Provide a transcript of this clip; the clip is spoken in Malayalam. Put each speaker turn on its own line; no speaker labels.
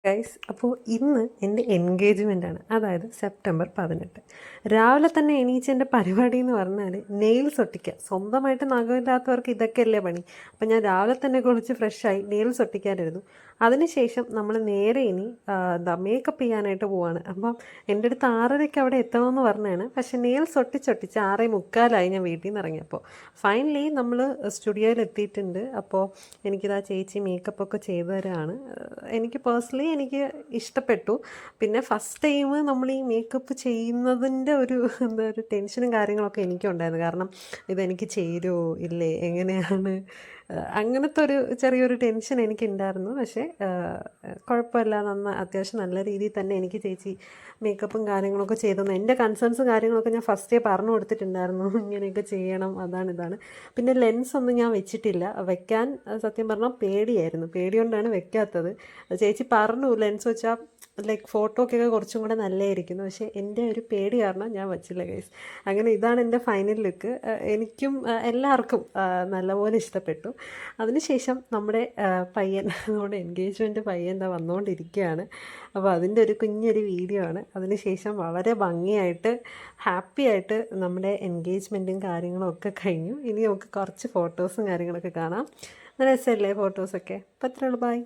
ഗൈസ്, അപ്പോൾ ഇന്ന് എൻ്റെ എൻഗേജ്മെൻ്റാണ്, അതായത് സെപ്റ്റംബർ 18. രാവിലെ തന്നെ എണീച്ച് എൻ്റെ പരിപാടി എന്ന് പറഞ്ഞാൽ നെയിൽസ് ഒട്ടിക്കുക. സ്വന്തമായിട്ട് നഖമില്ലാത്തവർക്ക് ഇതൊക്കെയല്ലേ പണി. അപ്പം ഞാൻ രാവിലെ തന്നെ കുളിച്ച് ഫ്രഷായി നെയിൽസ് ഒട്ടിക്കാനിരുന്നു. അതിനുശേഷം നമ്മൾ നേരെ ഇനി മേക്കപ്പ് ചെയ്യാനായിട്ട് പോവാണ്. അപ്പം എൻ്റെ അടുത്ത് 6:30 അവിടെ എത്തണമെന്ന് പറഞ്ഞാണ്. പക്ഷേ നെയിൽസ് ഒട്ടിച്ചൊട്ടിച്ച് 6:45 ഞാൻ വീട്ടിൽ നിന്ന് ഇറങ്ങിയപ്പോൾ. ഫൈനലി നമ്മൾ സ്റ്റുഡിയോയിൽ എത്തിയിട്ടുണ്ട്. അപ്പോൾ എനിക്കിതാ ചേച്ചി മേക്കപ്പൊക്കെ ചെയ്തു തരാണ്. എനിക്ക് പേഴ്സണലി എനിക്ക് ഇഷ്ടപ്പെട്ടു. പിന്നെ ഫസ്റ്റ് ടൈം നമ്മൾ ഈ മേക്കപ്പ് ചെയ്യുന്നതിൻ്റെ ഒരു ടെൻഷനും കാര്യങ്ങളൊക്കെ എനിക്കുണ്ടായിരുന്നു. കാരണം ഇതെനിക്ക് ചേരുമോ ഇല്ലേ, എങ്ങനെയാണ്, അങ്ങനത്തെ ഒരു ചെറിയൊരു ടെൻഷൻ എനിക്കുണ്ടായിരുന്നു. പക്ഷേ കുഴപ്പമില്ല, അത്യാവശ്യം നല്ല രീതിയിൽ തന്നെ എനിക്ക് ചേച്ചി മേക്കപ്പും കാര്യങ്ങളൊക്കെ ചെയ്തു തന്നു. എൻ്റെ കൺസേൺസ് കാര്യങ്ങളൊക്കെ ഞാൻ ഫസ്റ്റേ പറഞ്ഞു കൊടുത്തിട്ടുണ്ടായിരുന്നു, ഇങ്ങനെയൊക്കെ ചെയ്യണം, ഇതാണ്. പിന്നെ ലെൻസ് ഒന്നും ഞാൻ വെച്ചിട്ടില്ല. വെക്കാൻ സത്യം പറഞ്ഞാൽ പേടിയായിരുന്നു. പേടി കൊണ്ടാണ് വെക്കാത്തത്. ചേച്ചി പറഞ്ഞു ലെൻസ് വെച്ചാൽ ലൈക്ക് ഫോട്ടോക്കൊക്കെ കുറച്ചും കൂടെ നല്ലതായിരിക്കുന്നു. പക്ഷേ എൻ്റെ ഒരു പേടി കാരണം ഞാൻ വച്ചില്ല ഗൈസ്. അങ്ങനെ ഇതാണ് എൻ്റെ ഫൈനൽ ലുക്ക്. എനിക്കും എല്ലാവർക്കും നല്ലപോലെ ഇഷ്ടപ്പെട്ടു. അതിനുശേഷം നമ്മുടെ എൻഗേജ്മെൻറ്റ് പയ്യൻ എന്താ വന്നുകൊണ്ടിരിക്കുകയാണ്. അപ്പോൾ അതിൻ്റെ ഒരു കുഞ്ഞൊരു വീഡിയോ ആണ്. അതിനുശേഷം വളരെ ഭംഗിയായിട്ട് ഹാപ്പി ആയിട്ട് നമ്മുടെ എൻഗേജ്മെൻറ്റും കാര്യങ്ങളും ഒക്കെ കഴിഞ്ഞു. ഇനി നമുക്ക് കുറച്ച് ഫോട്ടോസും കാര്യങ്ങളൊക്കെ കാണാം. നല്ല രസമല്ലേ ഫോട്ടോസൊക്കെ? അപ്പോൾ അത്രയുള്ളൂ. ബൈ.